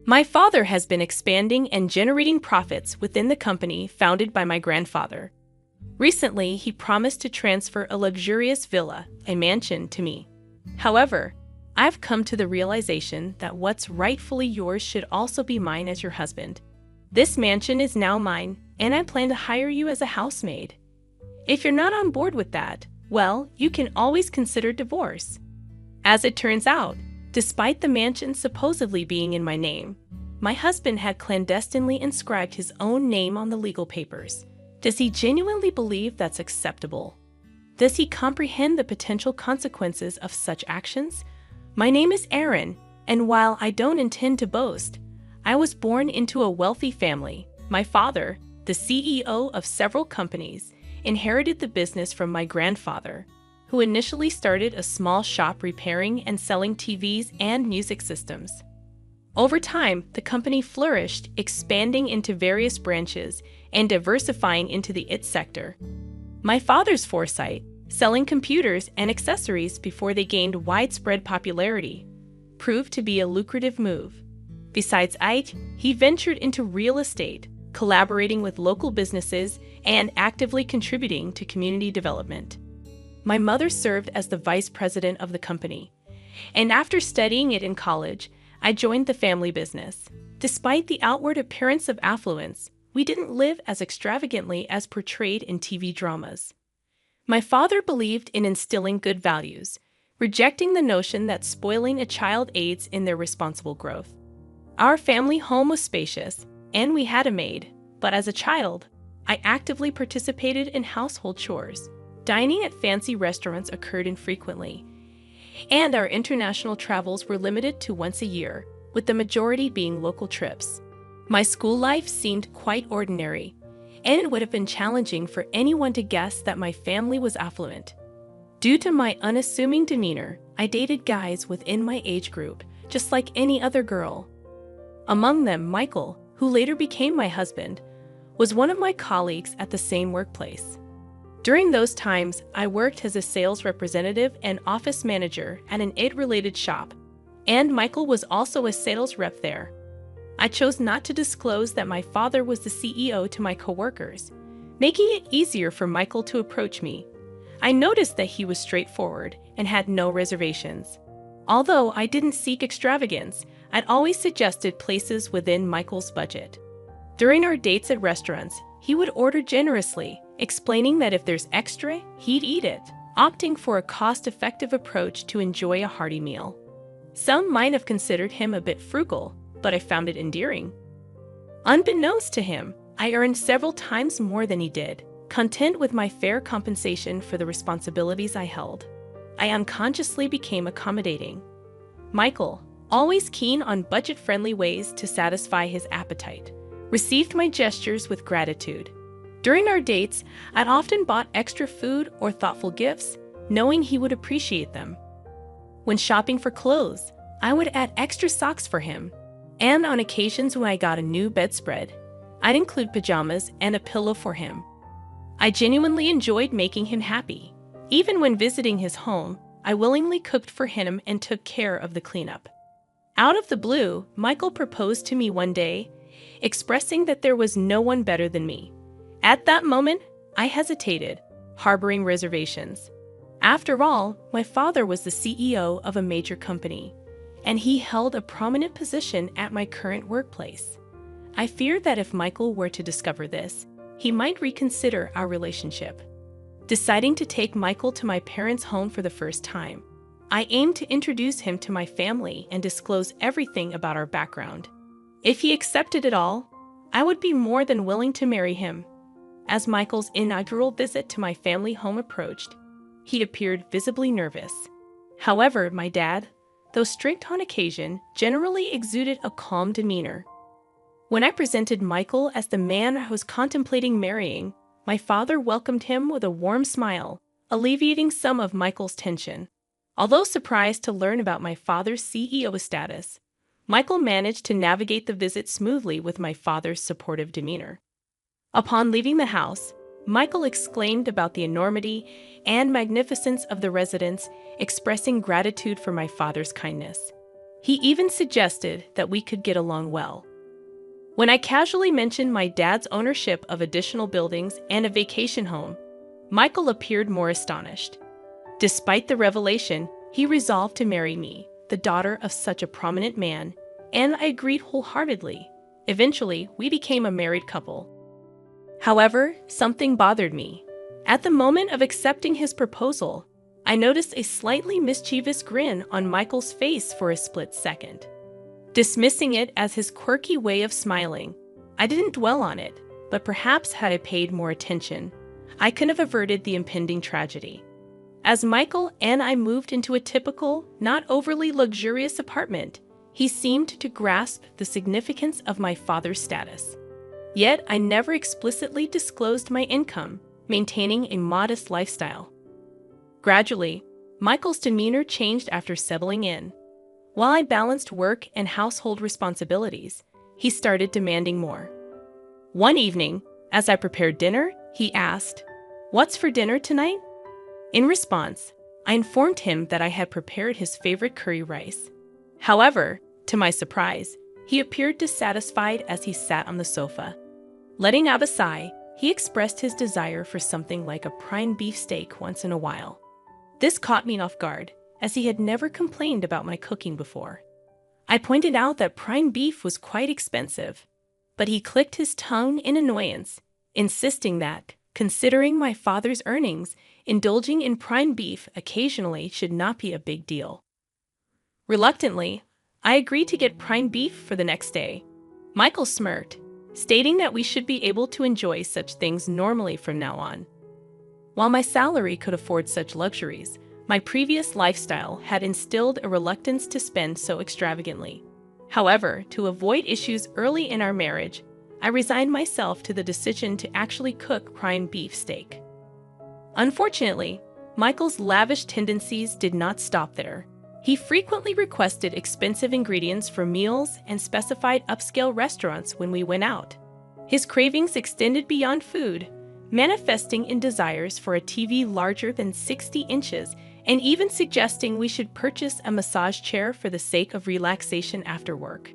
My father has been expanding and generating profits within the company founded by my grandfather. Recently, he promised to transfer a luxurious villa, a mansion, to me. However, I've come to the realization that what's rightfully yours should also be mine as your husband. This mansion is now mine, and I plan to hire you as a housemaid. If you're not on board with that, well, you can always consider divorce. As it turns out, despite the mansion supposedly being in my name, my husband had clandestinely inscribed his own name on the legal papers. Does he genuinely believe that's acceptable? Does he comprehend the potential consequences of such actions? My name is Aaron, and while I don't intend to boast, I was born into a wealthy family. My father, the CEO of several companies, inherited the business from my grandfather, who initially started a small shop repairing and selling TVs and music systems. Over time, the company flourished, expanding into various branches and diversifying into the IT sector. My father's foresight, selling computers and accessories before they gained widespread popularity, proved to be a lucrative move. Besides IT, he ventured into real estate, collaborating with local businesses and actively contributing to community development. My mother served as the vice president of the company, and after studying it in college, I joined the family business. Despite the outward appearance of affluence, we didn't live as extravagantly as portrayed in TV dramas. My father believed in instilling good values, rejecting the notion that spoiling a child aids in their responsible growth. Our family home was spacious, and we had a maid, but as a child, I actively participated in household chores. Dining at fancy restaurants occurred infrequently, and our international travels were limited to once a year, with the majority being local trips. My school life seemed quite ordinary, and it would have been challenging for anyone to guess that my family was affluent. Due to my unassuming demeanor, I dated guys within my age group, just like any other girl. Among them, Michael, who later became my husband, was one of my colleagues at the same workplace. During those times, I worked as a sales representative and office manager at an IT-related shop, and Michael was also a sales rep there. I chose not to disclose that my father was the CEO to my coworkers, making it easier for Michael to approach me. I noticed that he was straightforward and had no reservations. Although I didn't seek extravagance, I'd always suggested places within Michael's budget. During our dates at restaurants, he would order generously, explaining that if there's extra, he'd eat it, opting for a cost-effective approach to enjoy a hearty meal. Some might have considered him a bit frugal, but I found it endearing. Unbeknownst to him, I earned several times more than he did, content with my fair compensation for the responsibilities I held. I unconsciously became accommodating. Michael, always keen on budget-friendly ways to satisfy his appetite, received my gestures with gratitude. During our dates, I'd often bought extra food or thoughtful gifts, knowing he would appreciate them. When shopping for clothes, I would add extra socks for him, and on occasions when I got a new bedspread, I'd include pajamas and a pillow for him. I genuinely enjoyed making him happy. Even when visiting his home, I willingly cooked for him and took care of the cleanup. Out of the blue, Michael proposed to me one day, expressing that there was no one better than me. At that moment, I hesitated, harboring reservations. After all, my father was the CEO of a major company, and he held a prominent position at my current workplace. I feared that if Michael were to discover this, he might reconsider our relationship. Deciding to take Michael to my parents' home for the first time, I aimed to introduce him to my family and disclose everything about our background. If he accepted it all, I would be more than willing to marry him. As Michael's inaugural visit to my family home approached, he appeared visibly nervous. However, my dad, though strict on occasion, generally exuded a calm demeanor. When I presented Michael as the man I was contemplating marrying, my father welcomed him with a warm smile, alleviating some of Michael's tension. Although surprised to learn about my father's CEO status, Michael managed to navigate the visit smoothly with my father's supportive demeanor. Upon leaving the house, Michael exclaimed about the enormity and magnificence of the residence, expressing gratitude for my father's kindness. He even suggested that we could get along well. When I casually mentioned my dad's ownership of additional buildings and a vacation home, Michael appeared more astonished. Despite the revelation, he resolved to marry me, the daughter of such a prominent man, and I agreed wholeheartedly. Eventually, we became a married couple. However, something bothered me. At the moment of accepting his proposal, I noticed a slightly mischievous grin on Michael's face for a split second. Dismissing it as his quirky way of smiling, I didn't dwell on it, but perhaps had I paid more attention, I could have averted the impending tragedy. As Michael and I moved into a typical, not overly luxurious apartment, he seemed to grasp the significance of my father's status. Yet I never explicitly disclosed my income, maintaining a modest lifestyle. Gradually, Michael's demeanor changed after settling in. While I balanced work and household responsibilities, he started demanding more. One evening, as I prepared dinner, he asked, "What's for dinner tonight?" In response, I informed him that I had prepared his favorite curry rice. However, to my surprise, he appeared dissatisfied as he sat on the sofa. Letting out a sigh, he expressed his desire for something like a prime beef steak once in a while. This caught me off guard, as he had never complained about my cooking before. I pointed out that prime beef was quite expensive, but he clicked his tongue in annoyance, insisting that, considering my father's earnings, indulging in prime beef occasionally should not be a big deal. Reluctantly, I agreed to get prime beef for the next day. Michael smirked, stating that we should be able to enjoy such things normally from now on. While my salary could afford such luxuries, my previous lifestyle had instilled a reluctance to spend so extravagantly. However, to avoid issues early in our marriage, I resigned myself to the decision to actually cook prime beef steak. Unfortunately, Michael's lavish tendencies did not stop there. He frequently requested expensive ingredients for meals and specified upscale restaurants when we went out. His cravings extended beyond food, manifesting in desires for a TV larger than 60 inches and even suggesting we should purchase a massage chair for the sake of relaxation after work.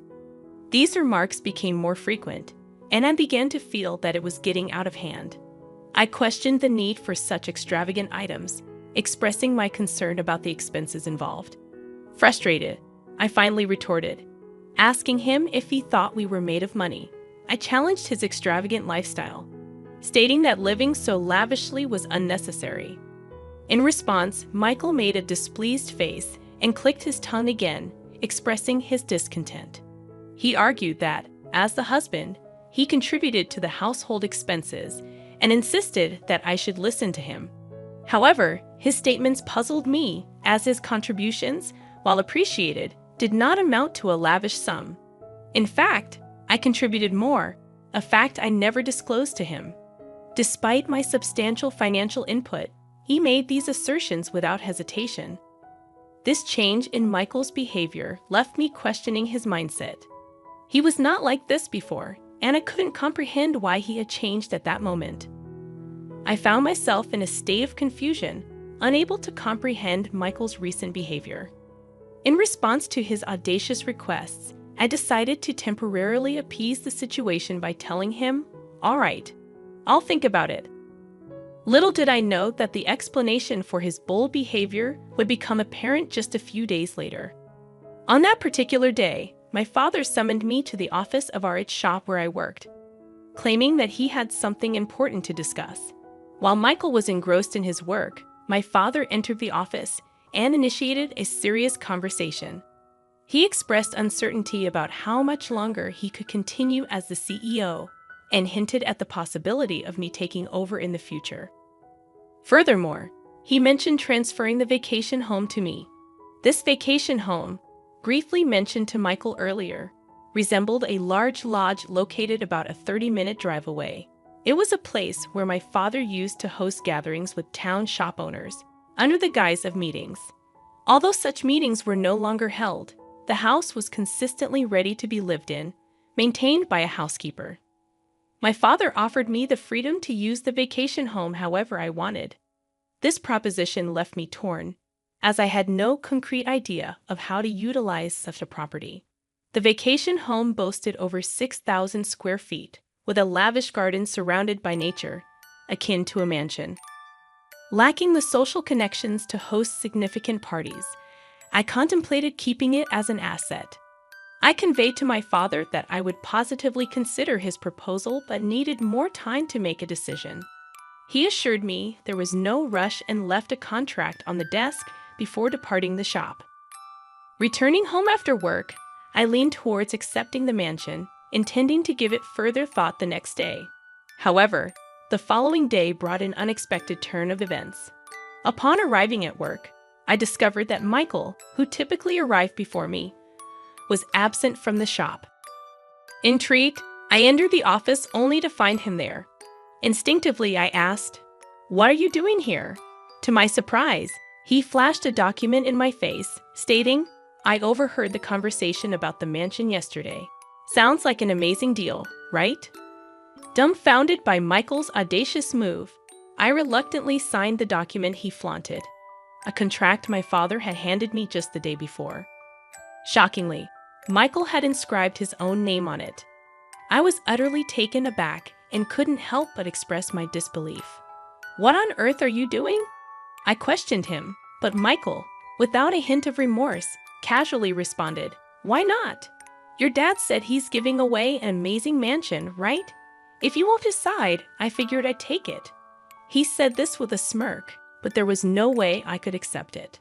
These remarks became more frequent, and I began to feel that it was getting out of hand. I questioned the need for such extravagant items, expressing my concern about the expenses involved. Frustrated, I finally retorted, asking him if he thought we were made of money. I challenged his extravagant lifestyle, stating that living so lavishly was unnecessary. In response, Michael made a displeased face and clicked his tongue again, expressing his discontent. He argued that, as the husband, he contributed to the household expenses and insisted that I should listen to him. However, his statements puzzled me, as his contributions, while appreciated, did not amount to a lavish sum. In fact, I contributed more, a fact I never disclosed to him. Despite my substantial financial input, he made these assertions without hesitation. This change in Michael's behavior left me questioning his mindset. He was not like this before, and I couldn't comprehend why he had changed at that moment. I found myself in a state of confusion, unable to comprehend Michael's recent behavior. In response to his audacious requests, I decided to temporarily appease the situation by telling him, "All right, I'll think about it." Little did I know that the explanation for his bold behavior would become apparent just a few days later. On that particular day, my father summoned me to the office of our shop where I worked, claiming that he had something important to discuss. While Michael was engrossed in his work, my father entered the office and initiated a serious conversation. He expressed uncertainty about how much longer he could continue as the CEO and hinted at the possibility of me taking over in the future. Furthermore, he mentioned transferring the vacation home to me. This vacation home, briefly mentioned to Michael earlier, resembled a large lodge located about a 30-minute drive away. It was a place where my father used to host gatherings with town shop owners, under the guise of meetings. Although such meetings were no longer held, the house was consistently ready to be lived in, maintained by a housekeeper. My father offered me the freedom to use the vacation home however I wanted. This proposition left me torn, as I had no concrete idea of how to utilize such a property. The vacation home boasted over 6,000 square feet, with a lavish garden surrounded by nature, akin to a mansion. Lacking the social connections to host significant parties, I contemplated keeping it as an asset. I conveyed to my father that I would positively consider his proposal but needed more time to make a decision. He assured me there was no rush and left a contract on the desk before departing the shop. Returning home after work, I leaned towards accepting the mansion, intending to give it further thought the next day. However, the following day brought an unexpected turn of events. Upon arriving at work, I discovered that Michael, who typically arrived before me, was absent from the shop. Intrigued, I entered the office only to find him there. Instinctively, I asked, "What are you doing here?" To my surprise, he flashed a document in my face, stating, "I overheard the conversation about the mansion yesterday. Sounds like an amazing deal, right?" Dumbfounded by Michael's audacious move, I reluctantly signed the document he flaunted, a contract my father had handed me just the day before. Shockingly, Michael had inscribed his own name on it. I was utterly taken aback and couldn't help but express my disbelief. "What on earth are you doing?" I questioned him, but Michael, without a hint of remorse, casually responded, "Why not? Your dad said he's giving away an amazing mansion, right? If you won't decide, I figured I'd take it." He said this with a smirk, but there was no way I could accept it.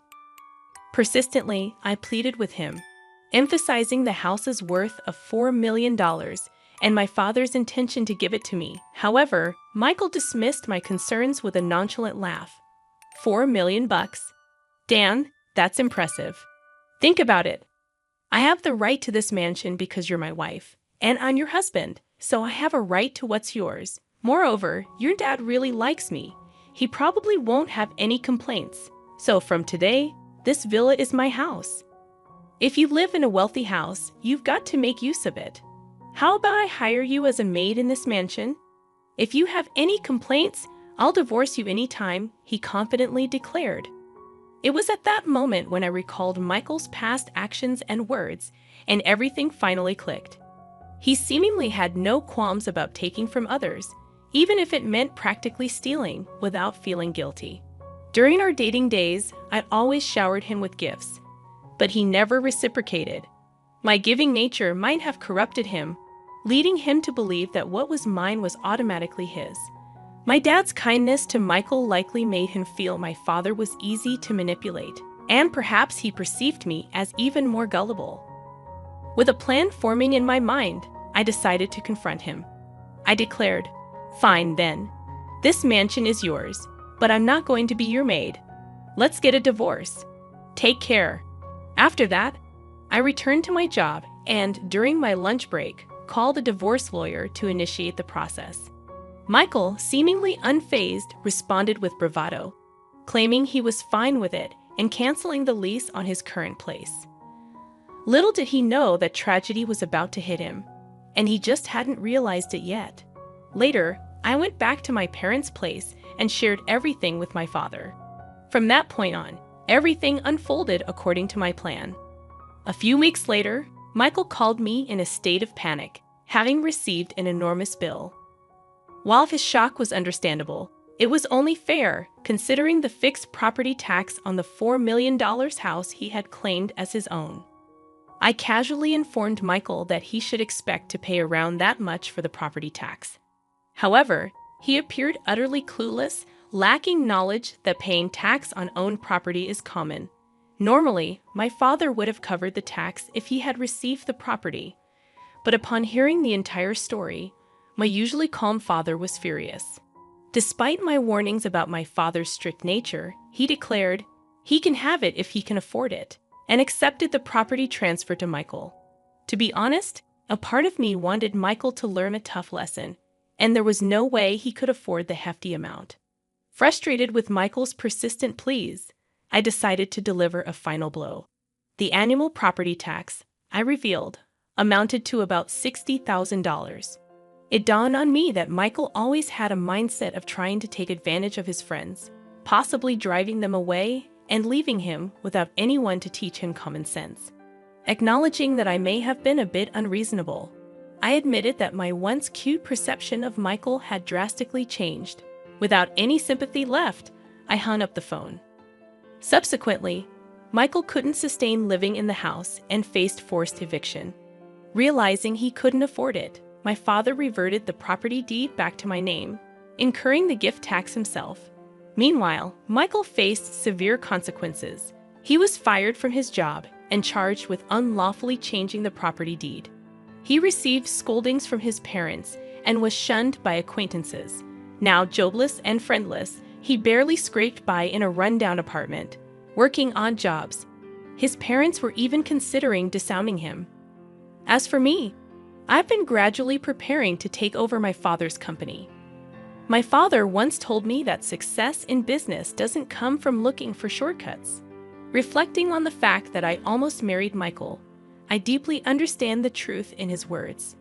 Persistently, I pleaded with him, emphasizing the house's worth of $4 million and my father's intention to give it to me. However, Michael dismissed my concerns with a nonchalant laugh. $4 million bucks? Dan, that's impressive. Think about it. I have the right to this mansion because you're my wife, and I'm your husband, so I have a right to what's yours. Moreover, your dad really likes me. He probably won't have any complaints. So from today, this villa is my house. If you live in a wealthy house, you've got to make use of it. How about I hire you as a maid in this mansion? If you have any complaints, I'll divorce you anytime, he confidently declared. It was at that moment when I recalled Michael's past actions and words, and everything finally clicked. He seemingly had no qualms about taking from others, even if it meant practically stealing without feeling guilty. During our dating days, I'd always showered him with gifts, but he never reciprocated. My giving nature might have corrupted him, leading him to believe that what was mine was automatically his. My dad's kindness to Michael likely made him feel my father was easy to manipulate, and perhaps he perceived me as even more gullible. With a plan forming in my mind, I decided to confront him. I declared, "Fine then. This mansion is yours, but I'm not going to be your maid. Let's get a divorce. Take care." After that, I returned to my job and, during my lunch break, called a divorce lawyer to initiate the process. Michael, seemingly unfazed, responded with bravado, claiming he was fine with it and canceling the lease on his current place. Little did he know that tragedy was about to hit him, and he just hadn't realized it yet. Later, I went back to my parents' place and shared everything with my father. From that point on, everything unfolded according to my plan. A few weeks later, Michael called me in a state of panic, having received an enormous bill. While his shock was understandable, it was only fair considering the fixed property tax on the $4 million house he had claimed as his own. I casually informed Michael that he should expect to pay around that much for the property tax. However, he appeared utterly clueless, lacking knowledge that paying tax on owned property is common. Normally, my father would have covered the tax if he had received the property, but upon hearing the entire story, my usually calm father was furious. Despite my warnings about my father's strict nature, he declared he can have it if he can afford it, and accepted the property transfer to Michael. To be honest, a part of me wanted Michael to learn a tough lesson, and there was no way he could afford the hefty amount. Frustrated with Michael's persistent pleas, I decided to deliver a final blow. The annual property tax, I revealed, amounted to about $60,000. It dawned on me that Michael always had a mindset of trying to take advantage of his friends, possibly driving them away and leaving him without anyone to teach him common sense. Acknowledging that I may have been a bit unreasonable, I admitted that my once cute perception of Michael had drastically changed. Without any sympathy left, I hung up the phone. Subsequently, Michael couldn't sustain living in the house and faced forced eviction. Realizing he couldn't afford it, my father reverted the property deed back to my name, incurring the gift tax himself. Meanwhile, Michael faced severe consequences. He was fired from his job and charged with unlawfully changing the property deed. He received scoldings from his parents and was shunned by acquaintances. Now jobless and friendless, he barely scraped by in a rundown apartment, working odd jobs. His parents were even considering disowning him. As for me, I've been gradually preparing to take over my father's company. My father once told me that success in business doesn't come from looking for shortcuts. Reflecting on the fact that I almost married Michael, I deeply understand the truth in his words.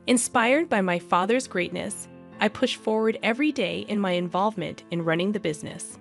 Inspired by my father's greatness, I push forward every day in my involvement in running the business.